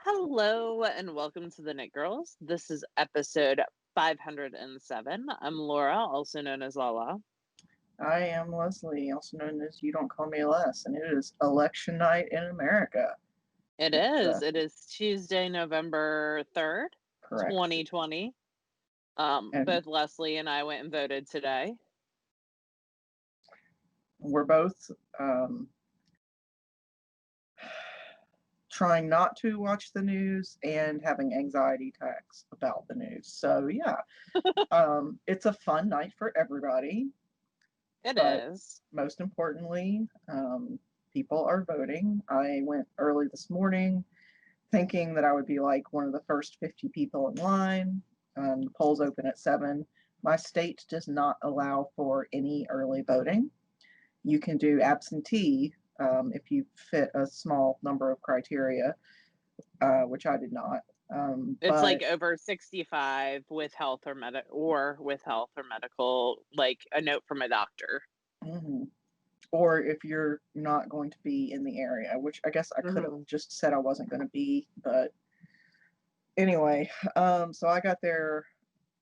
Hello and welcome to the Knit Girls. This is episode 507. I'm Laura, also known as Lala. I am Leslie, also known as You Don't Call Me Les, and it is election night in America. It It's is. It is Tuesday, November 3rd, correct. 2020. And Both Leslie and I went and voted today. we're both trying not to watch the news and having anxiety attacks about the news. So, yeah, it's a fun night for everybody, It but is. most importantly, people are voting. I went early this morning thinking that I would be like one of the first 50 people in line. The polls open at 7. My state does not allow for any early voting. You can do absentee if you fit a small number of criteria, which I did not. It's like But over 65 with health or medical, like a note from a doctor. mhm. Or if you're not going to be in the area, which I guess I could have Mhm. just said I wasn't going to be, but anyway, so I got there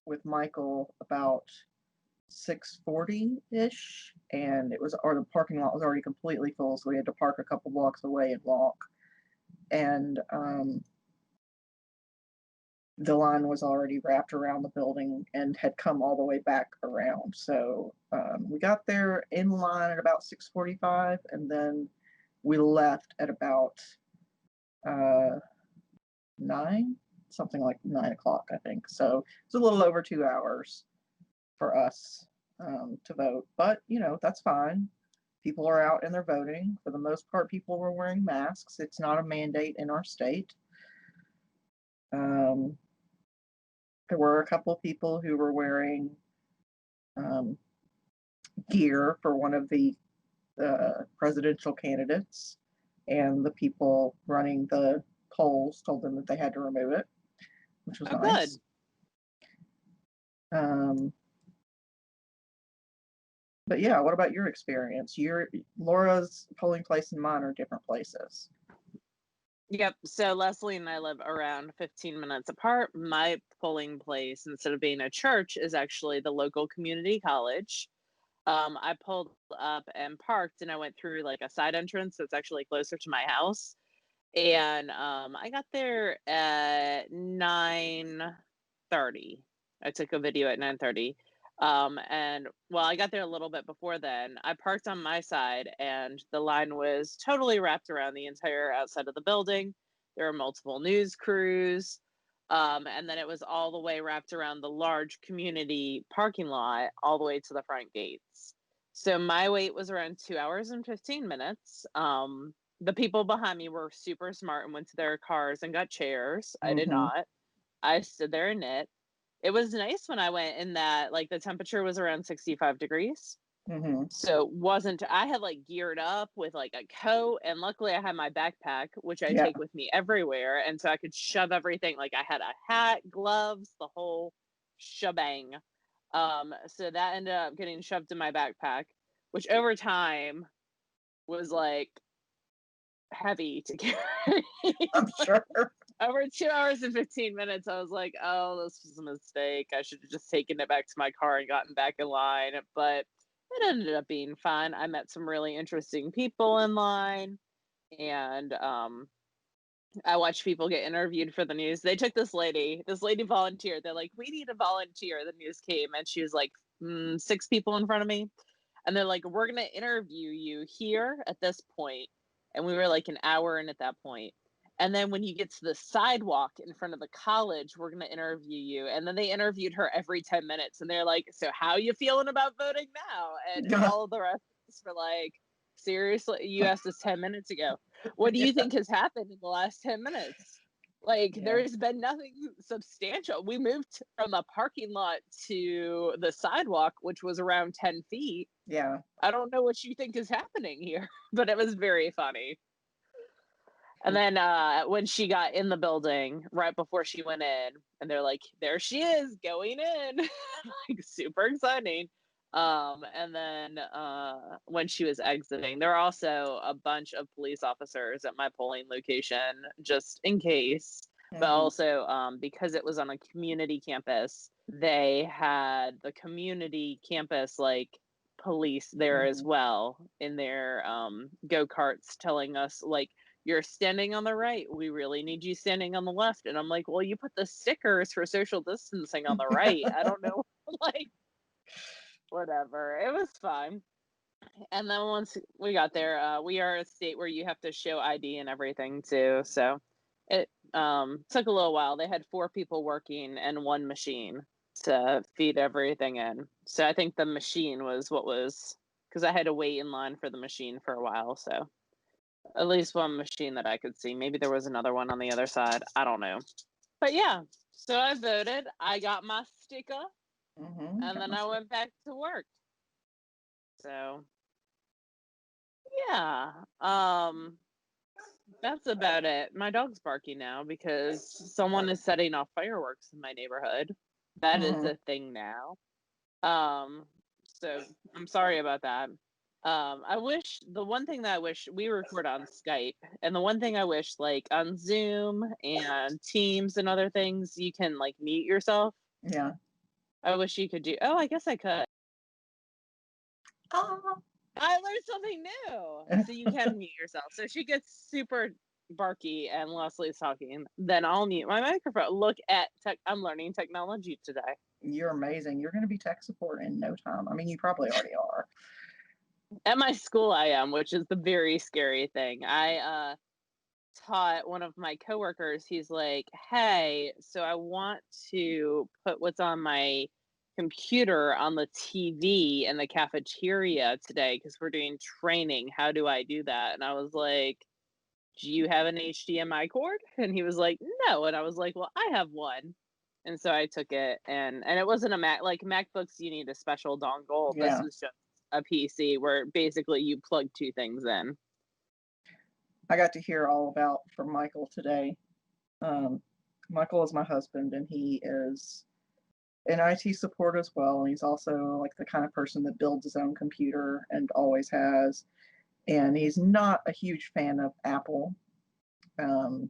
with Michael about 6:40-ish, and the parking lot was already completely full, so we had to park a couple blocks away and walk. And the line was already wrapped around the building and had come all the way back around. So we got there in line at about 6:45, and then we left at about 9, something like 9 o'clock, I think. So it's a little over 2 hours for us to vote. But, that's fine. People are out and they're voting. For the most part, people were wearing masks. It's not a mandate in our state. Um, there were a couple of people who were wearing um, gear for one of the presidential candidates, and the people running the polls told them that they had to remove it, which was Oh, good. nice. Um, but yeah, what about your experience? Laura's polling place and mine are different places. Yep. So Leslie and I live around 15 minutes apart. My polling place, instead of being a church, is actually the local community college. I pulled up and parked, and I went through like a side entrance, so it's actually closer to my house. And I got there at 9:30. I took a video at 9:30. And well, I got there a little bit before then. I parked on my side, and the line was totally wrapped around the entire outside of the building. There were multiple news crews. And then it was all the way wrapped around the large community parking lot, all the way to the front gates. So my wait was around 2 hours and 15 minutes. The people behind me were super smart and went to their cars and got chairs. I did Mm-hmm. not. I stood there and knit. It was nice when I went in that, like, the temperature was around 65 degrees. Mm-hmm. So wasn't I had like geared up with like a coat, and luckily I had my backpack, which I Yeah. take with me everywhere, and so I could shove everything, like I had a hat, gloves, the whole shebang. So that ended up getting shoved in my backpack, which over time was like heavy to carry. I'm sure. Over 2 hours and 15 minutes, I was like, oh, this was a mistake. I should have just taken it back to my car and gotten back in line. But it ended up being fun. I met some really interesting people in line, and I watched people get interviewed for the news. They took this lady volunteered. They're like, we need a volunteer. The news came, and she was like, 6 people in front of me. And they're like, we're going to interview you here at this point. And we were like an hour in at that point. And then when you get to the sidewalk in front of the college, we're going to interview you. And then they interviewed her every 10 minutes. And they're like, so how you feeling about voting now? And all of the rest were like, seriously, you asked us 10 minutes ago. What do Yeah. you think has happened in the last 10 minutes? Like, Yeah. there's been nothing substantial. We moved from the parking lot to the sidewalk, which was around 10 feet. Yeah. I don't know what you think is happening here, but it was very funny. And then when she got in the building right before she went in, and they're like, there she is going in, like super exciting. And then when she was exiting, there are also a bunch of police officers at my polling location just in case. But Mhm. also, because it was on a community campus, they had the community campus like police there as Mhm. well in their go-karts telling us like, you're standing on the right, we really need you standing on the left. And I'm like, well, you put the stickers for social distancing on the right, I don't know. Like, whatever, it was fine. And then once we got there, we are a state where you have to show ID and everything too. So it took a little while. They had 4 people working and 1 machine to feed everything in. So I think the machine was what was, because I had to wait in line for the machine for a while. So at least 1 machine that I could see. Maybe there was another one on the other side. I don't know. But yeah, so I voted. I got my sticker, Mhm. and Got then my I stick. went back to work. So yeah. That's about it. My dog's barking now because someone is setting off fireworks in my neighborhood. That is Mhm. a thing now. Um, so I'm sorry about that. I wish the one thing that I wish we record on Skype, and the one thing I wish like on Zoom and Teams and other things, you can like mute yourself. Yeah. I wish you could do. Oh, I guess I could. Ah. I learned something new. So you can mute yourself. So if she gets super barky and Leslie's talking, then I'll mute my microphone. Look at tech. I'm learning technology today. You're amazing. You're going to be tech support in no time. I mean, you probably already are. At my school, I am, which is the very scary thing. I taught one of my coworkers. He's like, "Hey, so I want to put what's on my computer on the TV in the cafeteria today because we're doing training. How do I do that?" And I was like, "Do you have an HDMI cord?" And he was like, "No." And I was like, "Well, I have one." And so I took it, and it wasn't a Mac. Like MacBooks, you need a special dongle. This Yeah. was just a PC where basically you plug 2 things in. I got to hear all about from Michael today. Um, Michael is my husband, and he is in IT support as well. And he's also like the kind of person that builds his own computer and always has. And he's not a huge fan of Apple. Um,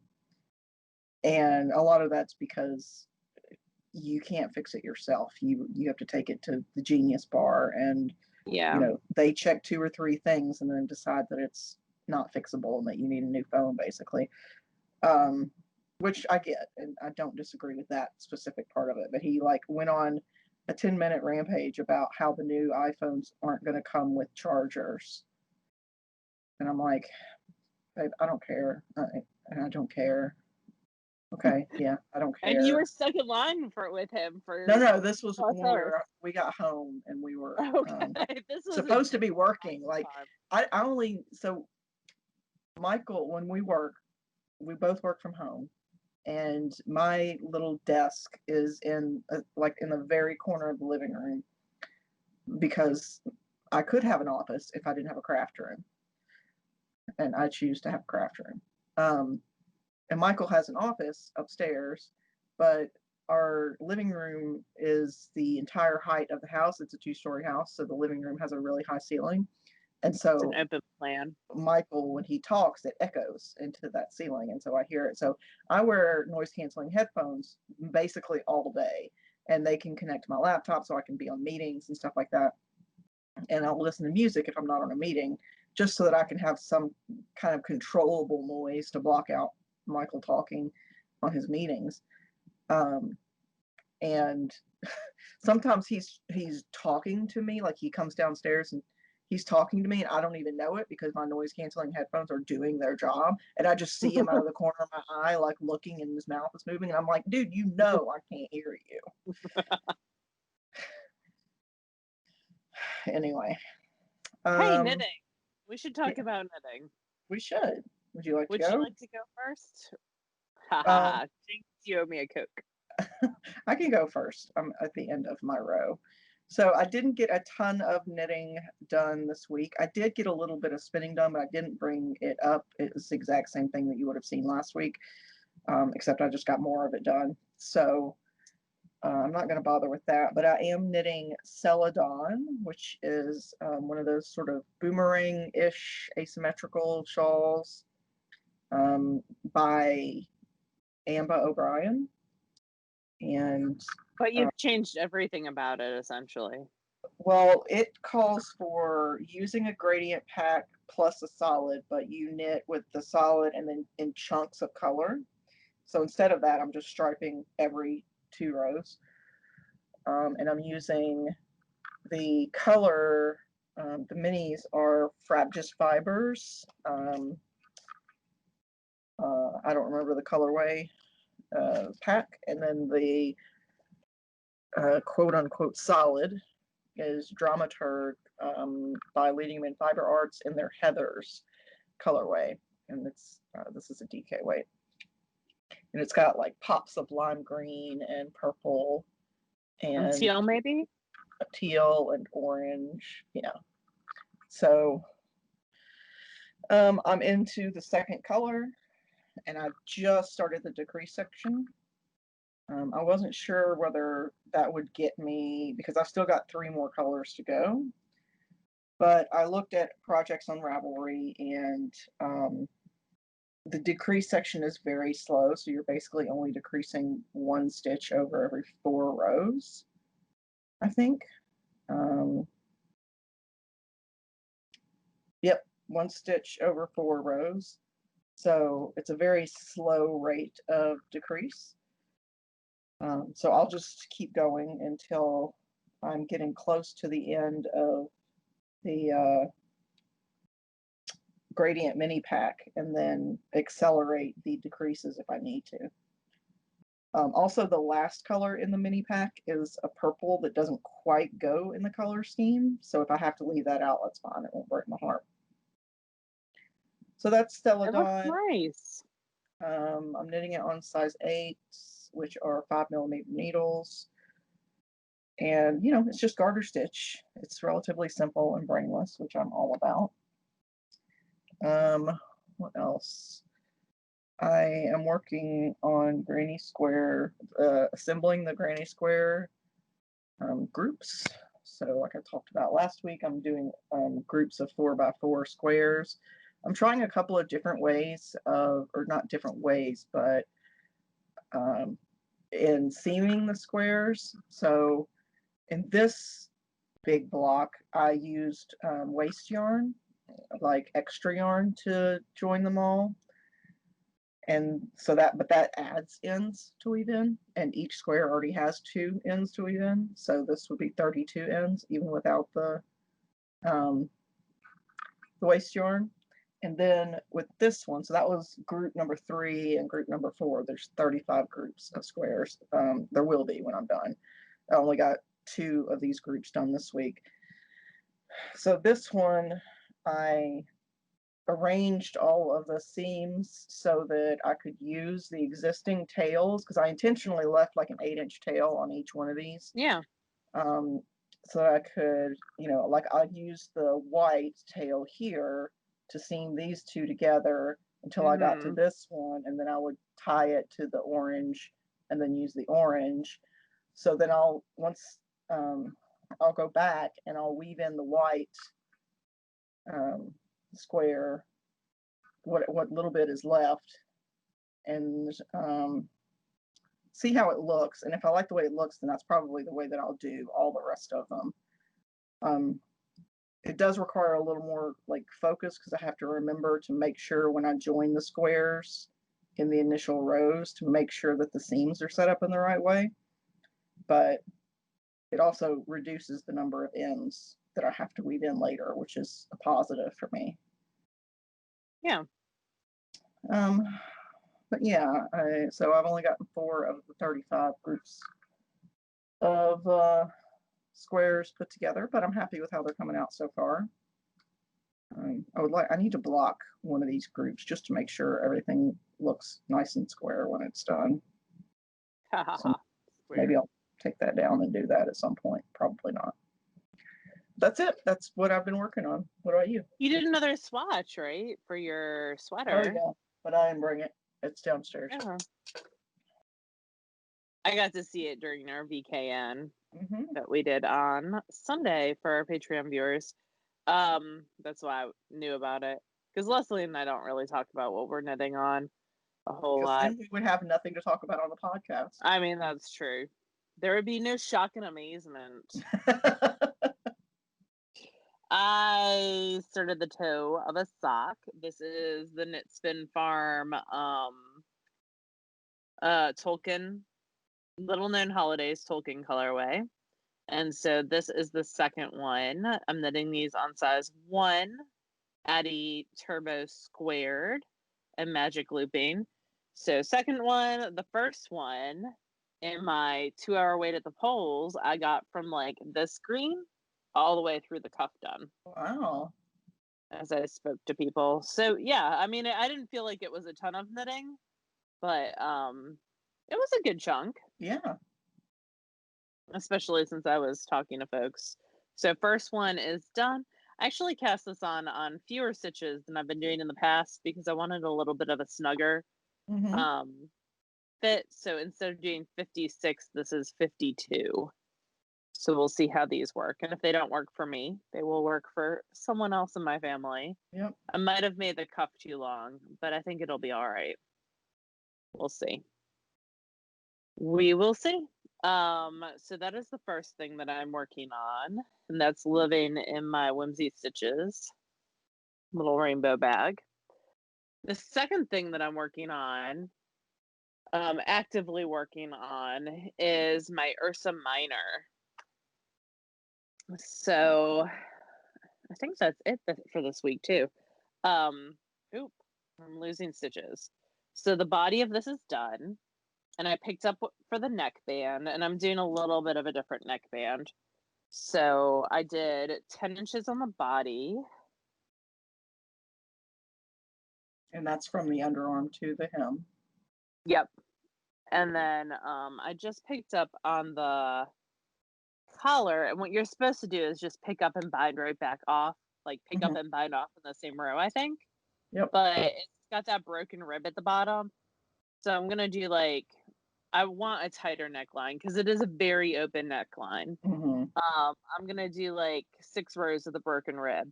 and a lot of that's because you can't fix it yourself. You have to take it to the Genius Bar, and Yeah. they check 2 or 3 things and then decide that it's not fixable and that you need a new phone, basically. Um, which I get, and I don't disagree with that specific part of it. But he like went on a 10-minute rampage about how the new iPhones aren't going to come with chargers, and I'm like, babe, I don't care. I don't care. Okay, yeah, I don't And you care. were stuck in line for with him No, for no, this was plus when hours. we got home and we were Okay, this was a supposed to be different working. Like time. I only so Michael, when we both work from home, and my little desk is in like in the very corner of the living room because I could have an office if I didn't have a craft room, and I choose to have a craft room. And Michael has an office upstairs, but our living room is the entire height of the house. It's a 2-story house, so the living room has a really high ceiling. And It's an so open plan. Michael, when he talks, it echoes into that ceiling, and so I hear it. So I wear noise canceling headphones basically all day, and they can connect to my laptop, so I can be on meetings and stuff like that. And I'll listen to music if I'm not on a meeting, just so that I can have some kind of controllable noise to block out Michael talking on his meetings. Um, and sometimes he's talking to me, like he comes downstairs and he's talking to me, and I don't even know it because my noise canceling headphones are doing their job, and I just see him out of the corner of my eye, like looking, and his mouth is moving, and I'm like, dude, I can't hear you. Anyway, Hey, um, knitting. We should talk yeah, about knitting. we should. Would you like to Would you go? like to go first? Ha ha Um, ha. Jinx, you owe me a Coke. I can go first. I'm at the end of my row. So I didn't get a ton of knitting done this week. I did get a little bit of spinning done, but I didn't bring it up. It was the exact same thing that you would have seen last week, except I just got more of it done. So I'm not going to bother with that, but I am knitting Celadon, which is one of those sort of boomerang-ish asymmetrical shawls by Amba O'Brien. And But you've changed everything about it, essentially. well, it calls for using a gradient pack plus a solid, but you knit with the solid and then in chunks of color. So instead of that, I'm just striping every 2 rows. And I'm using the color, the minis are Frabjous Fibers. I don't remember the colorway pack. And then the quote unquote solid is Dramaturg by Leading Men Fiber Arts in their Heathers colorway. And it's this is a DK weight. And it's got like pops of lime green and purple and teal, maybe? Teal and orange. Yeah. So I'm into the second color, and I just started the decrease section. I wasn't sure whether that would get me, because I've still got 3 more colors to go. But I looked at projects on Ravelry, and the decrease section is very slow, so you're basically only decreasing 1 stitch over every 4 rows, I think. Yep, 1 stitch over 4 rows. So it's a very slow rate of decrease. So I'll just keep going until I'm getting close to the end of the gradient mini pack, and then accelerate the decreases if I need to. Also, the last color in the mini pack is a purple that doesn't quite go in the color scheme. So if I have to leave that out, that's fine. It won't break my heart. So that's Celadon. It looks nice. I'm knitting it on size 8, which are 5mm needles. And, you know, it's just garter stitch. It's relatively simple and brainless, which I'm all about. What else? I am working on Granny Square, assembling the Granny Square groups. So like I talked about last week, I'm doing groups of 4x4 squares. I'm trying a couple of different ways of, or not different ways, but in seaming the squares. So in this big block, I used waste yarn, like extra yarn, to join them all. And so but that adds ends to weave in, and each square already has 2 ends to weave in. So this would be 32 ends, even without the waste yarn. And then with this one, so that was group number 3 and group number 4. There's 35 groups of squares. There will be when I'm done. I only got 2 of these groups done this week. So this one, I arranged all of the seams so that I could use the existing tails, because I intentionally left like an 8-inch tail on each one of these. Yeah. So I could, you know, like I'd use the white tail here to seam these 2 together until I got to this one, and then I would tie it to the orange and then use the orange. So then I'll go back and I'll weave in the white square, what little bit is left, and see how it looks. And if I like the way it looks, then that's probably the way that I'll do all the rest of them. It does require a little more like focus, because I have to remember to make sure when I join the squares in the initial rows to make sure that the seams are set up in the right way. But it also reduces the number of ends that I have to weave in later, which is a positive for me. Yeah. But yeah, so I've only gotten 4 of the 35 groups of squares put together, but I'm happy with how they're coming out so far. I need to block one of these groups just to make sure everything looks nice and square when it's done. So maybe I'll take that down and do that at some point. Probably not. That's it. That's what I've been working on. What about you? You did another swatch, right, for your sweater? Oh yeah, but I didn't bring it. It's downstairs. I got to see it during our VKN Mm-hmm. that we did on Sunday for our Patreon viewers. That's why I knew about it. Because Leslie and I don't really talk about what we're knitting on a whole Because lot. then we would have nothing to talk about on the podcast. I mean, that's true. There would be no shock and amazement. I started the toe of a sock. This is the Knit Spin Farm Tolkien, little known holidays Tolkien colorway. And so this is the second one. I'm knitting these on size 1, Addy Turbo Squared, and Magic Looping. So second one, the first one, in my 2-hour wait at the polls, I got from like this green all the way through the cuff done. Wow. As I spoke to people. So yeah, I mean, I didn't feel like it was a ton of knitting, but it was a good chunk. Yeah. Especially since I was talking to folks. So first one is done. I actually cast this on fewer stitches than I've been doing in the past because I wanted a little bit of a snugger fit. So instead of doing 56, this is 52. So we'll see how these work. And if they don't work for me, they will work for someone else in my family. Yep. I might have made the cuff too long, but I think it'll be all right. We'll see. We will see. So that is the first thing that I'm working on, and that's living in my Whimsy Stitches little rainbow bag. The second thing that I'm working on, actively working on, is my Ursa Minor. So I think that's it for this week too. Oop, I'm losing stitches. So the body of this is done. And I picked up for the neckband, and I'm doing a little bit of a different neckband. So I did 10 inches on the body. And that's from the underarm to the hem. Yep. And then I just picked up on the collar. And what you're supposed to do is just pick up and bind right back off. Like pick up and bind off in the same row, I think. Yep. But it's got that broken rib at the bottom. So I'm going to do like, I want a tighter neckline because it is a very open neckline. I'm going to do like 6 rows of the broken rib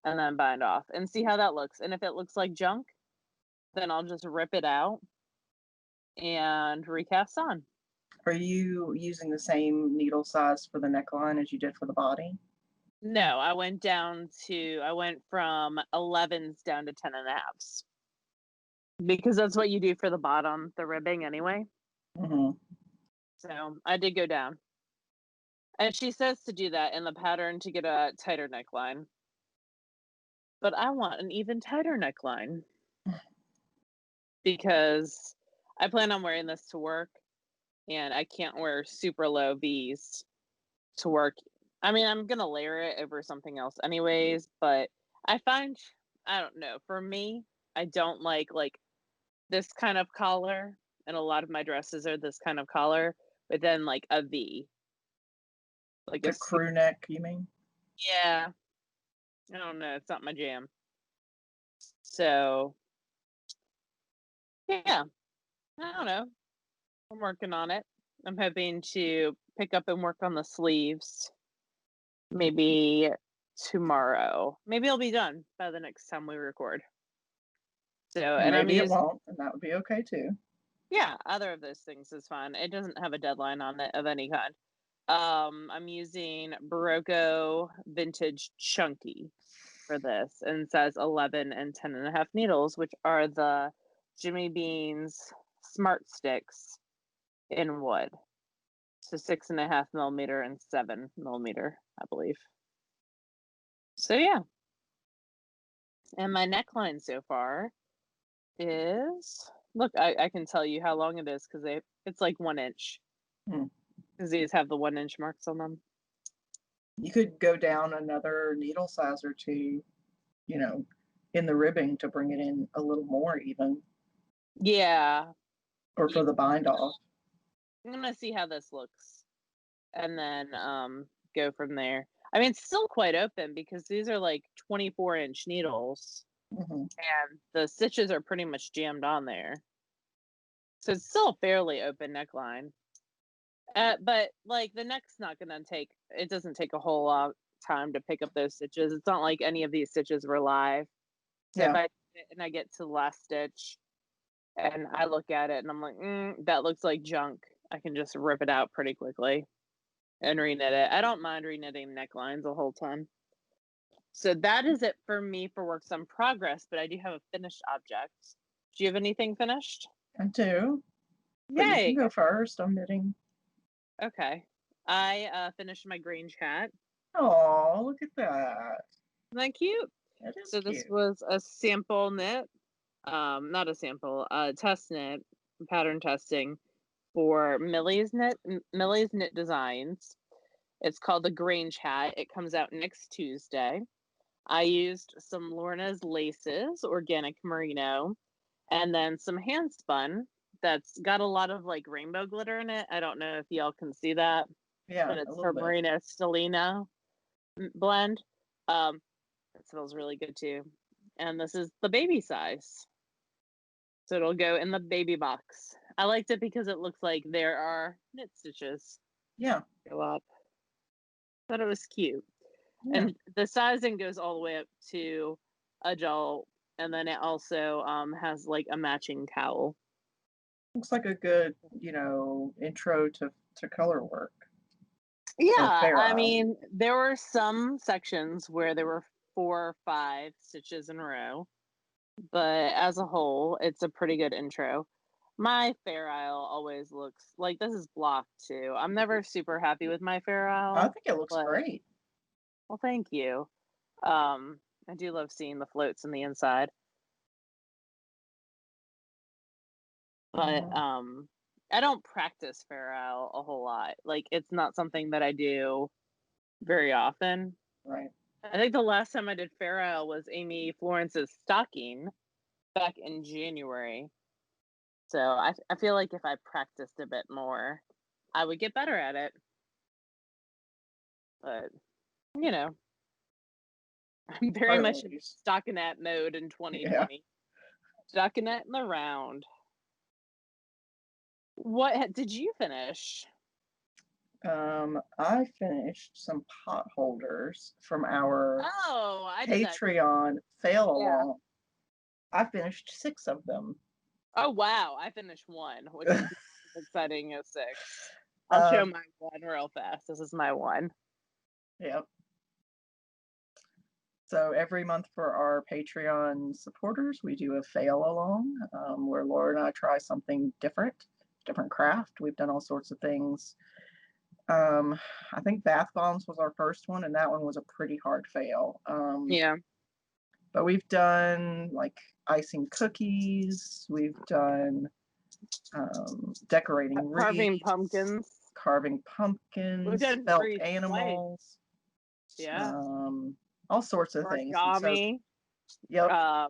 and then bind off and see how that looks. And if it looks like junk, then I'll just rip it out and recast on. Are you using the same needle size for the neckline as you did for the body? No, I went from 11s down to 10.5s because that's what you do for the bottom, the ribbing anyway. So I did go down. And she says to do that in the pattern to get a tighter neckline. But I want an even tighter neckline because I plan on wearing this to work and I can't wear super low V's to work. I mean, I'm going to layer it over something else anyways, but I find, I don't know, for me, I don't like this kind of collar, and a lot of my dresses are this kind of collar, but then like a V. Like a crew neck, you mean? Yeah. I don't know. It's not my jam. So, yeah. I don't know. I'm working on it. I'm hoping to pick up and work on the sleeves maybe tomorrow. Maybe I'll be done by the next time we record. So, and maybe it won't, and that would be okay too. Yeah, either of those things is fine. It doesn't have a deadline on it of any kind. I'm using Barocco Vintage Chunky for this, and it says 11 and 10.5 needles, which are the Jimmy Beans Smart Sticks in wood. So 6.5 millimeter and 7 millimeter, I believe. So yeah. And my neckline so far is, look, I can tell you how long it is because it's like 1 inch. Because these have the 1 inch marks on them. You could go down another needle size or two, in the ribbing to bring it in a little more even. Yeah. Or for the bind off. I'm gonna see how this looks, and then go from there. I mean, it's still quite open because these are like 24-inch needles, and the stitches are pretty much jammed on there. So it's still a fairly open neckline. But like the neck's not gonna it doesn't take a whole lot of time to pick up those stitches. It's not like any of these stitches were live. So if Yeah. I get to the last stitch and I look at it and I'm like, that looks like junk, I can just rip it out pretty quickly and reknit it. I don't mind reknitting necklines the whole time. So that is it for me for works in progress, but I do have a finished object. Do you have anything finished? I do. But you can Yay! go first. I'm knitting. Okay. I finished my Grange hat. Oh, look at that. Isn't that cute? That is So this cute. was a sample knit, not a sample, test knit, pattern testing for Millie's Knit Designs. It's called the Grange hat. It comes out next Tuesday. I used some Lorna's laces, organic merino, and then some hand spun that's got a lot of like rainbow glitter in it. I don't know if y'all can see that, Yeah, but a it's little her bit. merino stellina blend. It smells really good too. And this is the baby size. So it'll go in the baby box. I liked it because it looks like there are knit stitches Yeah. go up. Thought it was cute. Yeah. And the sizing goes all the way up to adult. And then it also has like a matching cowl. Looks like a good, intro to color work or Yeah, fair I isle. mean, there were some sections where there were 4 or 5 stitches in a row, but as a whole, it's a pretty good intro. My Fair Isle always looks like this is blocked too. I'm never super happy with my Fair I Isle, think it looks but great. well, thank you. I do love seeing the floats in the inside, but Mhm. I don't practice Fair Isle a whole lot. Like it's not something that I do very often. Right. I think the last time I did Fair Isle was Amy Florence's stocking back in January. So I feel like if I practiced a bit more, I would get better at it. But you know, I'm very much in Priorities. stockinette mode in Yeah. 2020. Stockinette in the round. What did you finish? I finished some pot holders from our Oh, I did that. Patreon fail Yeah. along. I finished 6 of them. Oh wow, I finished one, which is exciting as 6. I'll show um, my one real fast. This is my one. yeah. So every month for our Patreon supporters, we do a fail along where Laura and I try something different craft. We've done all sorts of things. I think bath bombs was our first one, and that one was a pretty hard fail. Yeah. But we've done like icing cookies. We've done decorating Carving wreaths, pumpkins. carving We've pumpkins, done felt wreaths twice. animals, Yeah. um, all sorts of things. And so, Origami. yep. Uh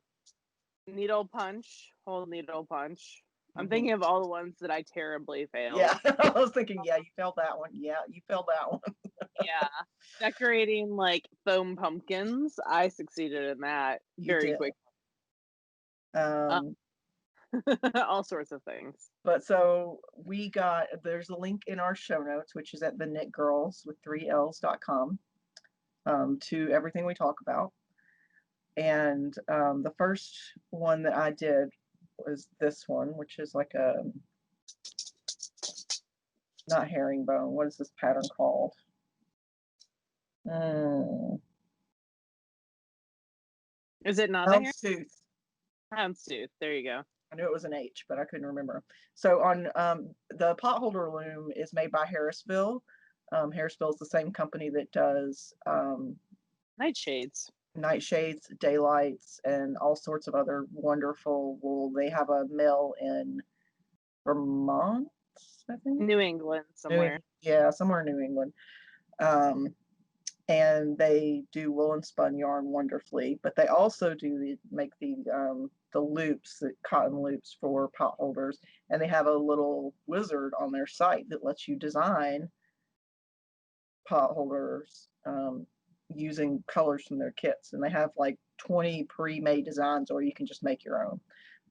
needle punch. Whole needle punch. I'm Mhm. thinking of all the ones that I terribly Yeah, failed. I was thinking, yeah, you failed that one. Yeah, you failed that one. Yeah. Decorating like foam pumpkins. I succeeded in that You very did. quick. Uh, Um, all sorts of things. but so there's a link in our show notes, which is at TheKnitGirlls with 3Ls.com, to everything we talk about. And the first one that I did was this one, which is like a, not herringbone. What is this pattern called? Mm, Is it not a hair? Houndstooth. Houndstooth. There you go. I knew it was an H, but I couldn't remember. So on the Potholder loom is made by Harrisville. Harrisville is the same company that does Nightshades. nightshades, daylights, and all sorts of other wonderful wool. They have a mill in Vermont, I think. New England somewhere. Yeah, somewhere in New England. Um, and they do woolen spun yarn wonderfully, but they also make the loops, the cotton loops for pot holders, and they have a little wizard on their site that lets you design pot holders using colors from their kits, and they have like 20 pre-made designs, or you can just make your own.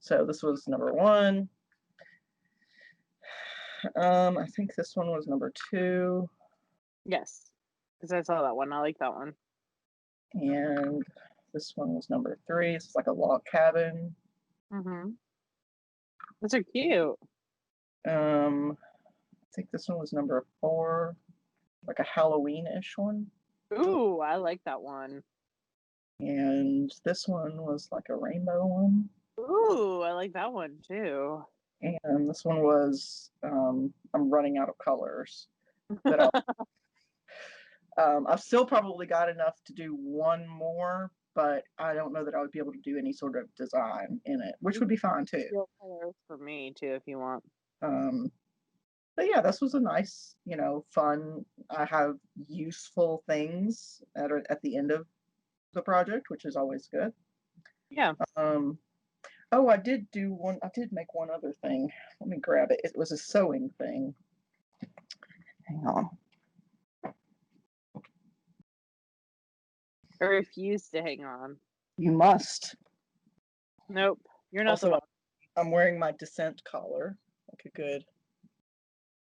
So this was number one. I think this one was number 2, Yes, because I saw that one. I like that one. and this one was number 3. It's like a log cabin. Mm-hmm. Those are cute. I think this one was number 4, like a Halloween-ish one. Ooh, I like that one. And this one was like a rainbow one. Ooh, I like that one too. And this one was I'm running out of colors that I've still probably got enough to do one more, but I don't know that I would be able to do any sort of design in it, which would be fine too. Steel colors for me too, if you want. Um, but yeah, this was a nice, fun. I have useful things at the end of the project, which is always good. Yeah. Um, oh, I did do one. I did make one other thing. Let me grab it. It was a sewing thing. Hang on. I refuse to hang on. You must. Nope. You're not the Also, boss. I'm wearing my dissent collar, like a good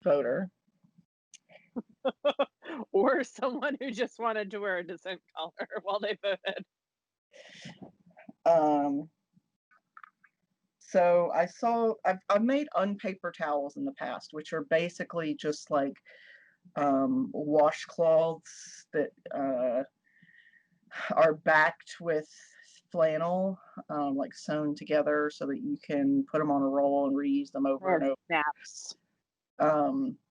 voter. Or someone who just wanted to wear a dissent collar while they voted. Um, so I've made unpaper towels in the past, which are basically just like washcloths that are backed with flannel, like sewn together so that you can put them on a roll and reuse them over and over. Snaps.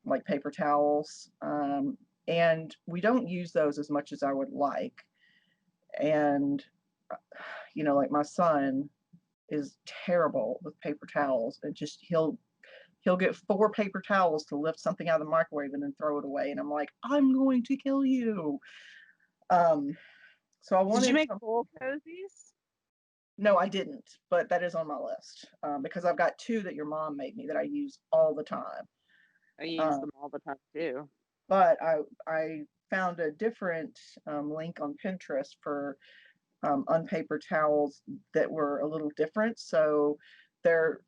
Like paper towels. And we don't use those as much as I would like. And, like my son is terrible with paper towels. And just he'll get 4 paper towels to lift something out of the microwave and then throw it away. And I'm like, I'm going to kill you. So I Did you wanted make some. full cozies? No, I didn't, but that is on my list because I've got 2 that your mom made me that I use all the time. I use Um, them all the time too. but I found a different link on Pinterest for unpaper towels that were a little different. So they're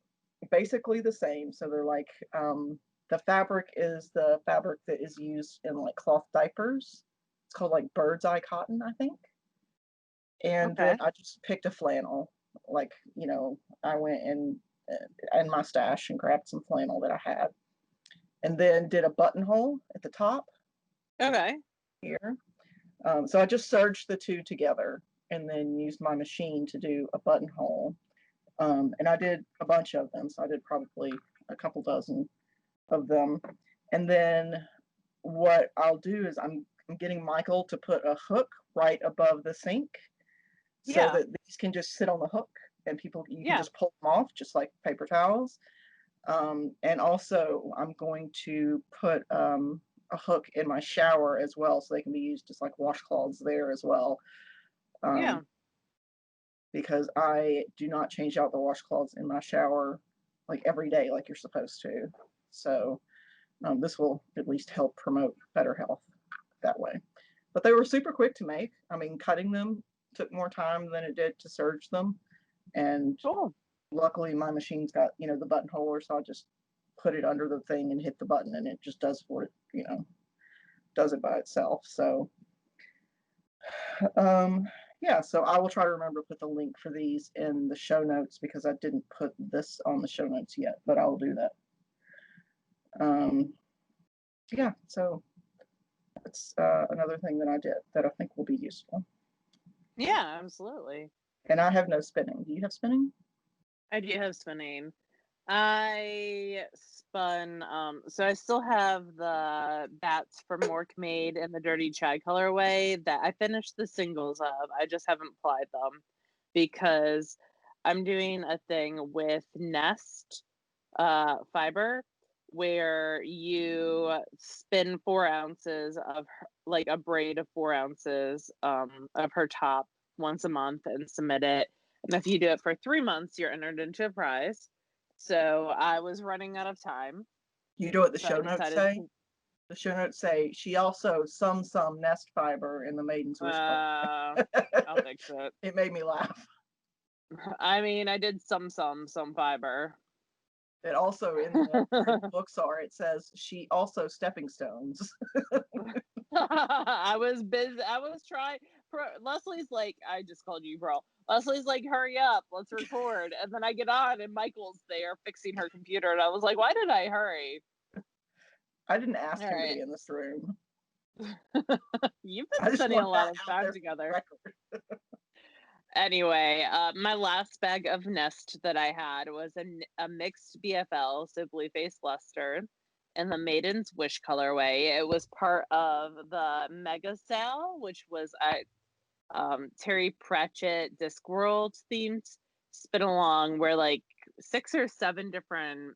basically the same. So they're like the fabric is the fabric that is used in like cloth diapers. It's called like bird's eye cotton, I think. And then Okay. I just picked a flannel. Like, I went in my stash and grabbed some flannel that I had, and then did a buttonhole at the top Okay. here. So I just serged the 2 together and then used my machine to do a buttonhole. And I did a bunch of them. So I did probably a couple dozen of them. And then what I'll do is I'm getting Michael to put a hook right above the sink so Yeah. that these can just sit on the hook and you can Yeah. just pull them off just like paper towels. And also I'm going to put a hook in my shower as well so they can be used just like washcloths there as well. Yeah. Because I do not change out the washcloths in my shower like every day like you're supposed to. So this will at least help promote better health that way. But they were super quick to make. I mean, cutting them took more time than it did to serge them. And Cool. luckily my machine's got, the buttonhole, so I just put it under the thing and hit the button and it just does what it, does it by itself. So yeah, so I will try to remember to put the link for these in the show notes because I didn't put this on the show notes yet, but I'll do that. Yeah, so that's another thing that I did that I think will be useful. Yeah, absolutely. And I have no spinning. Do you have spinning? I do have spinning. I spun, so I still have the bats from Mork Made in the Dirty Chai colorway that I finished the singles of. I just haven't applied them because I'm doing a thing with Nest fiber where you spin 4 ounces of like a braid of 4 ounces of her top once a month and submit it. And if you do it for 3 months, you're entered into a prize. So I was running out of time. You know what the So show I notes decided say? to, The show notes say she also some nest fiber in the Maidens Wish uh, color. I'll fix it. It made me laugh. I mean, I did some fiber. It also, in the where the books are, it says she also stepping stones. I was busy. I was trying. Leslie's like, I just called you bro. Leslie's like, hurry up, let's record. And then I get on, and Michael's there fixing her computer, and I was like, why did I hurry? I didn't ask All him to right. be in this room. You've I been just spending a want lot that of out time there for together. record. Anyway, my last bag of nest that I had was a mixed BFL, so blue face luster, in the Maidens Wish colorway. It was part of the mega sale, which was a Terry Pratchett Discworld themed spin along, where like 6 or 7 different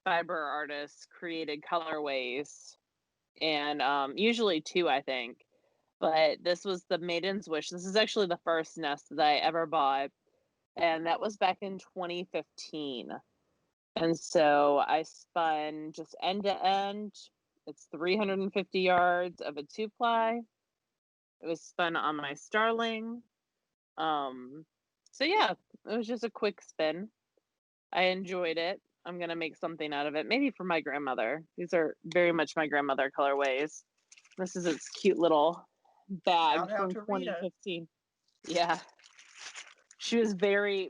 fiber artists created colorways, and usually 2, I think. But this was the Maiden's Wish. This is actually the first nest that I ever bought, and that was back in 2015. And so I spun just end to end. It's 350 yards of a 2-ply. It was spun on my Starling. So yeah, it was just a quick spin. I enjoyed it. I'm gonna make something out of it, maybe for my grandmother. These are very much my grandmother colorways. This is its cute little bag Shout out from to Rita. 2015. Yeah. She was I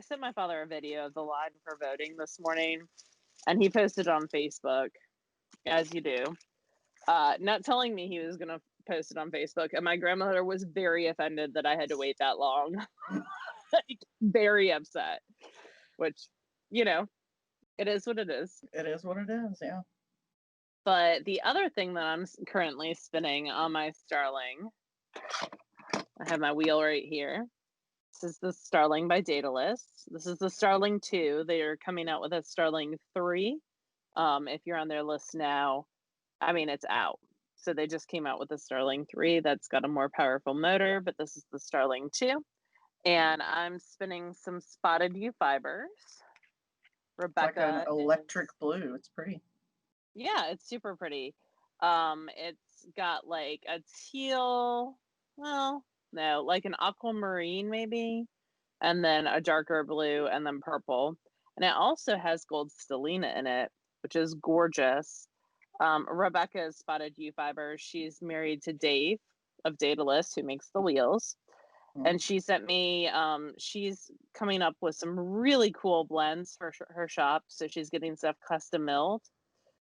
sent my father a video of the line for voting this morning, and he posted on Facebook, as you do. Not telling me he was going to post it on Facebook, and my grandmother was very offended that I had to wait that long. Like, very upset, which, it is what it is. It is what it is, yeah. But the other thing that I'm currently spinning on my Starling, I have my wheel right here. This is the Starling by Daedalus. This is the Starling II. They are coming out with a Starling 3. If you're on their list now, I mean, it's out. So they just came out with the Starling 3 that's got a more powerful motor, but this is the Starling 2. And I'm spinning some spotted U fibers. Rebecca, it's like an electric blue. It's pretty. Yeah, it's super pretty. It's got like a teal, well, no, like an aquamarine maybe, and then a darker blue, and then purple. And it also has gold stellina in it, which is gorgeous. Rebecca's spotted U fibers. She's married to Dave of Daedalus, who makes the wheels. And she sent me, she's coming up with some really cool blends for her shop. So she's getting stuff custom milled.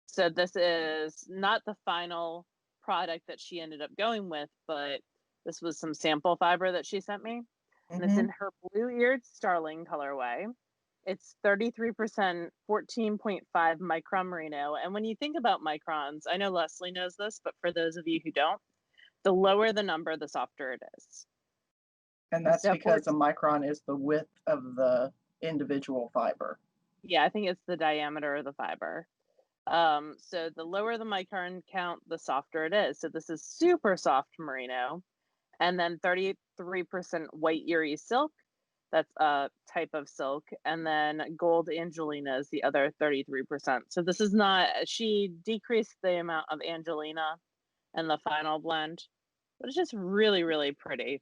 So this is not the final product that she ended up going with, but this was some sample fiber that she sent me. And it's in her blue-eared Starling colorway. It's 33%, 14.5 micron merino. And when you think about microns, I know Leslie knows this, but for those of you who don't, the lower the number, the softer it is. And that's because a micron is the width of the individual fiber. Yeah, I think it's the diameter of the fiber. So the lower the micron count, the softer it is. So this is super soft merino. And then 33% white Erie silk. That's a type of silk. And then gold Angelina is the other 33%. So this is not, she decreased the amount of Angelina in the final blend, but it's just really, really pretty.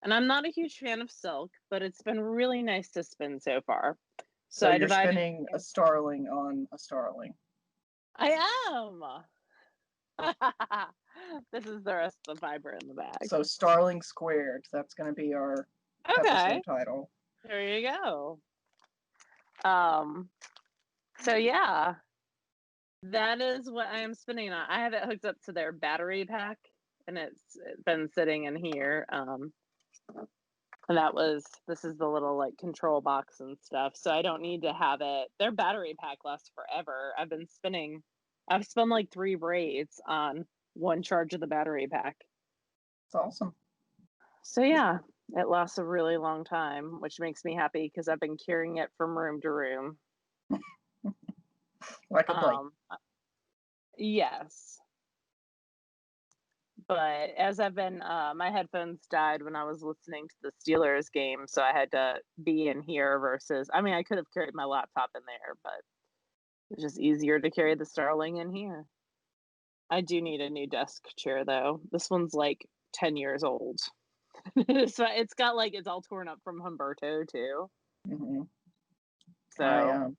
And I'm not a huge fan of silk, but it's been really nice to spin so far. So you're spinning a Starling on a Starling. I am. This is the rest of the fiber in the bag. So Starling squared. That's going to be our episode title. There you go. So yeah, that is what I am spinning on. I have it hooked up to their battery pack, and it's been sitting in here. And this is the little like control box and stuff. So I don't need to have it. Their battery pack lasts forever. I've spun like 3 braids on one charge of the battery pack. It's awesome. So yeah, it lasts a really long time, which makes me happy because I've been carrying it from room to room. Like a blanket. Yes. But as I've been, my headphones died when I was listening to the Steelers game, so I had to be in here versus, I mean, I could have carried my laptop in there, but it's just easier to carry the Starling in here. I do need a new desk chair, though. This one's like 10 years old. So it's got it's all torn up from Humberto, too. Mm-hmm. So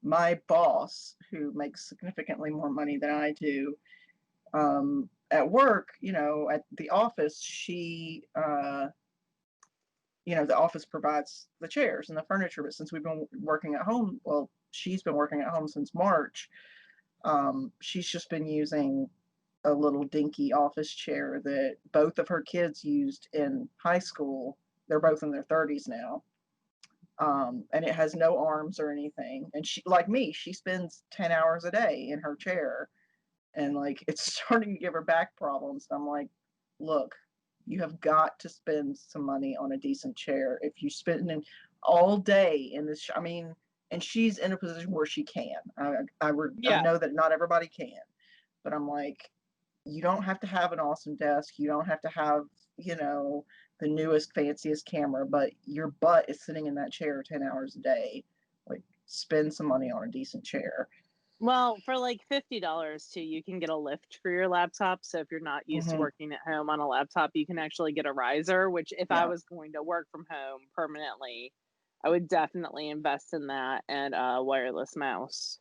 my boss, who makes significantly more money than I do, at work, at the office, the office provides the chairs and the furniture. But since we've been working at home, well, she's been working at home since March. She's just been using a little dinky office chair that both of her kids used in high school. They're both in their 30s now. And it has no arms or anything. And she, like me, she spends 10 hours a day in her chair. And like, it's starting to give her back problems. I'm like, look, you have got to spend some money on a decent chair. If you spend all day in this, and she's in a position where she can. I know that not everybody can, but I'm like, you don't have to have an awesome desk. You don't have to have, the newest, fanciest camera, but your butt is sitting in that chair 10 hours a day. Like, spend some money on a decent chair. Well, for like $50 too, you can get a lift for your laptop. So if you're not used to working at home on a laptop, you can actually get a riser, which if I was going to work from home permanently, I would definitely invest in that, and a wireless mouse.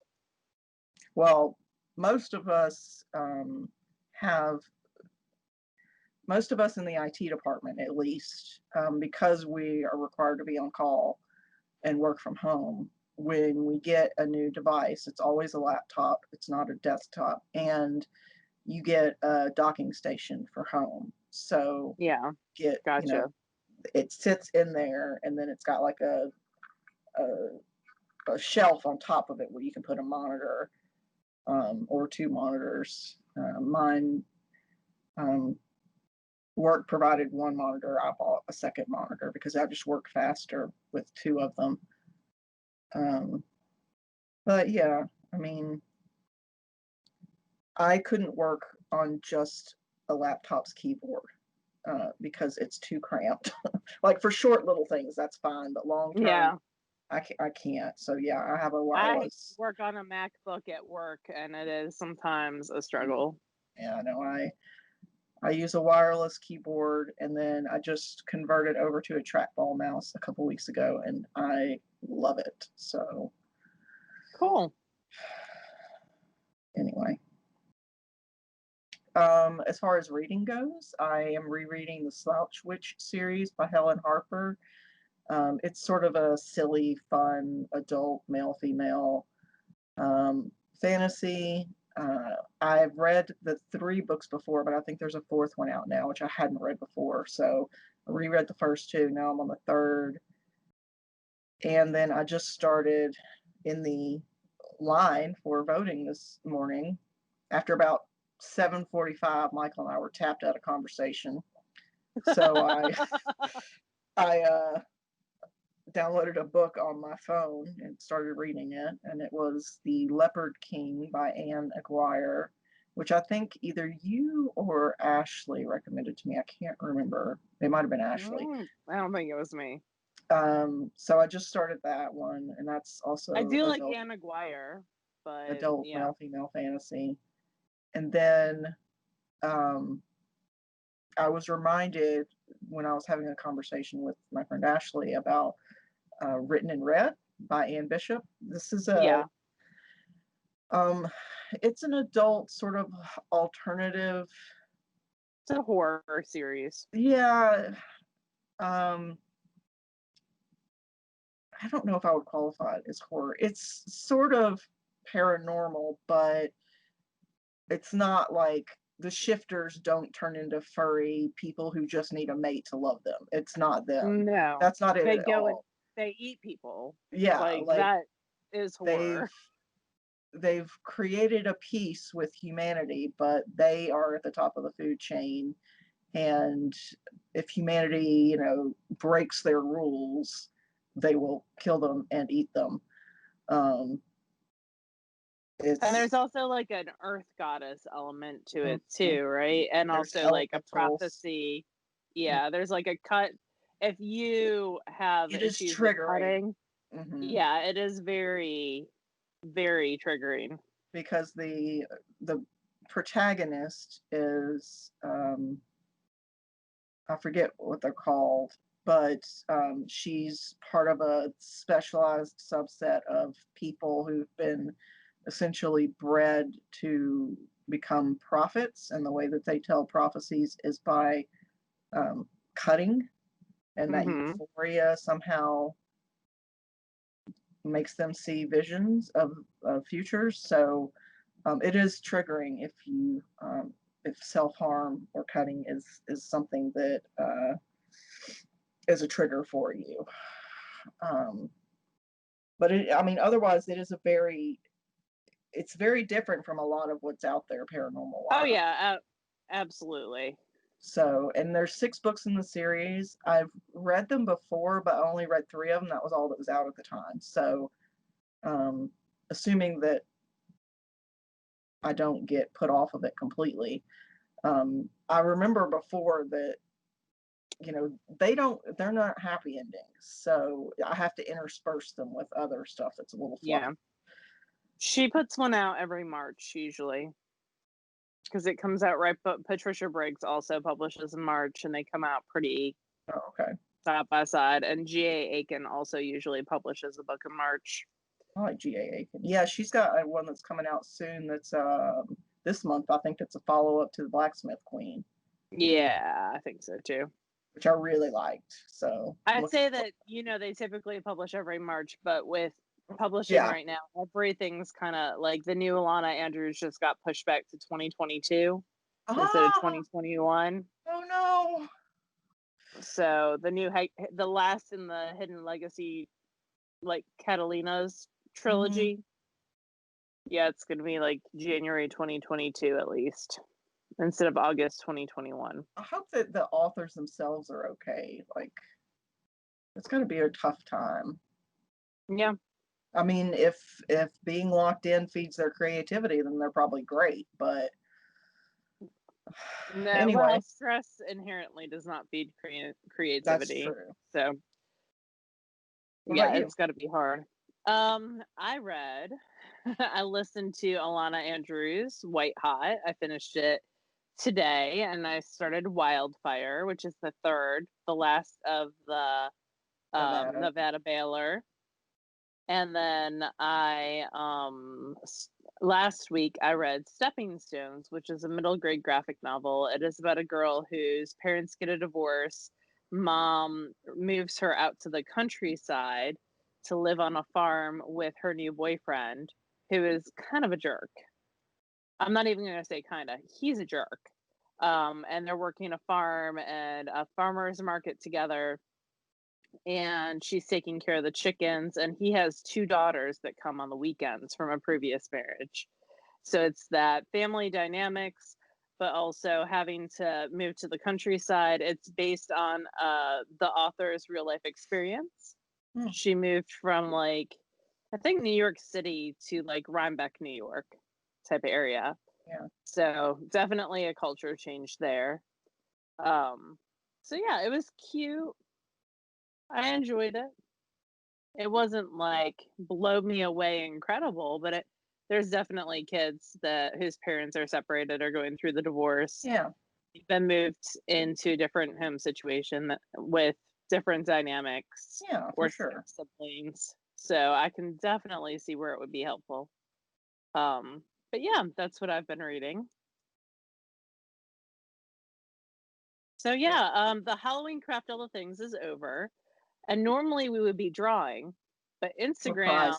Well, most of us in the IT department, at least, because we are required to be on call and work from home, when we get a new device, it's always a laptop. It's not a desktop. And you get a docking station for home. So Gotcha. It sits in there, and then it's got like a shelf on top of it where you can put a monitor, or two monitors. Mine, work provided one monitor. I bought a second monitor because I just work faster with two of them. But yeah, I couldn't work on just a laptop's keyboard because it's too cramped. Like for short little things, that's fine, but long term, I can't. So yeah, I have a wireless. I work on a MacBook at work, and it is sometimes a struggle. Yeah, no, I use a wireless keyboard, and then I just converted over to a trackball mouse a couple weeks ago, and I love it. So cool. Anyway, as far as reading goes, I am rereading the Slouch Witch series by Helen Harper. It's sort of a silly, fun, adult, male-female fantasy. I've read the 3 books before, but I think there's a 4th one out now, which I hadn't read before. So I reread the first 2. Now I'm on the 3rd. And then I just started in the line for voting this morning. After about 7:45, Michael and I were tapped out of conversation. So I downloaded a book on my phone and started reading it, and it was The Leopard King by Anne Aguirre, which I think either you or Ashley recommended to me. I can't remember. It might have been Ashley. I don't think it was me. So I just started that one, and that's also I do like Anne Aguirre, but adult male-female fantasy. And then I was reminded when I was having a conversation with my friend Ashley about Written in Red by Anne Bishop. This is it's an adult sort of alternative. It's a horror series. Yeah. I don't know if I would qualify it as horror. It's sort of paranormal, but it's not like the shifters don't turn into furry people who just need a mate to love them. It's not them. No. That's not it at all. And they eat people. Yeah, like that is horror. They've created a peace with humanity, but they are at the top of the food chain. And if humanity, breaks their rules, they will kill them and eat them. And there's also like an earth goddess element to it too, right? And there's also like a prophecy. Yeah, there's like a cut. If you have issues with cutting, yeah, it is very, very triggering. Because the protagonist is I forget what they're called. but she's part of a specialized subset of people who've been essentially bred to become prophets, and the way that they tell prophecies is by cutting, and that Mm-hmm. euphoria somehow makes them see visions of futures. So it is triggering if self-harm or cutting is something that is a trigger for you. But otherwise it is it's very different from a lot of what's out there paranormal Oh wise. yeah, absolutely. So, and there's 6 books in the series. I've read them before, but I only read 3 of them. That was all that was out at the time. So, assuming that I don't get put off of it completely. I remember before that, they're not happy endings. So I have to intersperse them with other stuff that's a little fluffy. Yeah. She puts one out every March usually, because it comes out right. But Patricia Briggs also publishes in March, and they come out pretty Okay. side by side. And G.A. Aiken also usually publishes a book in March. I like G.A. Aiken. Yeah, she's got one that's coming out soon. That's this month. I think it's a follow up to the Blacksmith Queen. Yeah, I think so too. Which I really liked. So I'd say that they typically publish every March, but with publishing right now, everything's kind of like the new Alana Andrews just got pushed back to 2022 instead of 2021. Oh no! So the last in the Hidden Legacy, like Catalina's trilogy, yeah, it's gonna be like January 2022 at least, instead of August 2021. I hope that the authors themselves are okay. Like, it's gonna be a tough time. Yeah. I mean, if being locked in feeds their creativity, then they're probably great. But no, anyway, well, stress inherently does not feed creativity. That's true. So yeah, it's got to be hard. I listened to Alana Andrews' White Hot. I finished it today, and I started Wildfire, which is the last of the Nevada Baylor. And then last week I read Stepping Stones, which is a middle grade graphic novel. It is about a girl whose parents get a divorce. Mom moves her out to the countryside to live on a farm with her new boyfriend, who is kind of a jerk. I'm not even going to say kind of, he's a jerk. And they're working a farm and a farmer's market together, and she's taking care of the chickens, and he has 2 daughters that come on the weekends from a previous marriage. So it's that family dynamics, but also having to move to the countryside. It's based on the author's real life experience. She moved from I think New York City to Rhinebeck, New York type of area. Yeah. So definitely a culture change there. So yeah, it was cute. I enjoyed it. It wasn't blow me away incredible, but there's definitely kids whose parents are separated or going through the divorce. Yeah. Been moved into a different home situation with different dynamics. Yeah, for sure. Siblings. So I can definitely see where it would be helpful. But yeah, that's what I've been reading. So yeah, the Halloween Craft All the Things is over. And normally we would be drawing, but Instagram,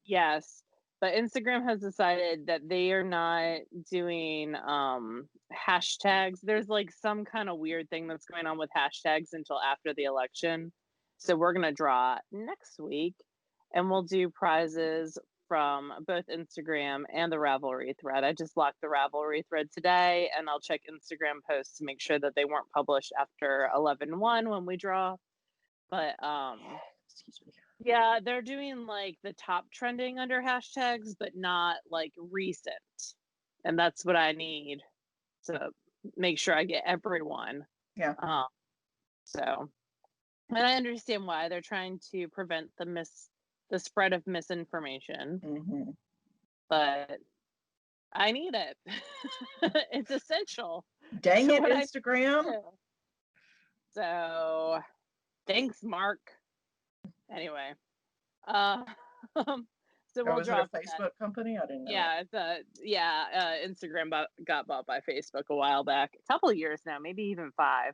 yes, but Instagram has decided that they are not doing hashtags. There's some kind of weird thing that's going on with hashtags until after the election. So we're going to draw next week, and we'll do prizes from both Instagram and the Ravelry thread. I just locked the Ravelry thread today, and I'll check Instagram posts to make sure that they weren't published after 11/1 when we draw. But excuse me. Yeah, they're doing the top trending under hashtags, but not recent. And that's what I need to make sure I get everyone. Yeah. So, and I understand why they're trying to prevent the spread of misinformation. But I need it. It's essential. Dang it, Instagram. So Thanks, Mark. Anyway, uh, so Oh, we'll is it a drop that. Facebook company? I didn't know that. Yeah, Instagram got bought by Facebook a while back, a couple of years now, maybe even 5.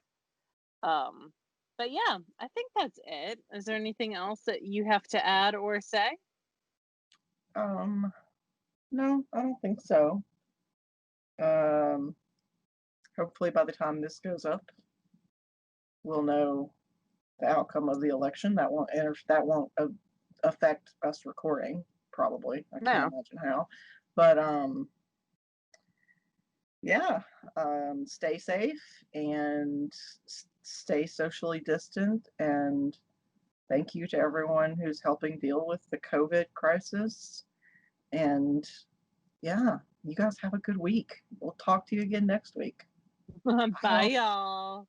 Um, but yeah, I think that's it. Is there anything else that you have to add or say? Um, no, I don't think so. Um, Hopefully by the time this goes up, we'll know the outcome of the election. That won't affect us recording, probably. I can't No. imagine how. But yeah, stay safe and stay socially distant. And thank you to everyone who's helping deal with the COVID crisis. And yeah, you guys have a good week. We'll talk to you again next week. Bye, Bye, y'all. y'all.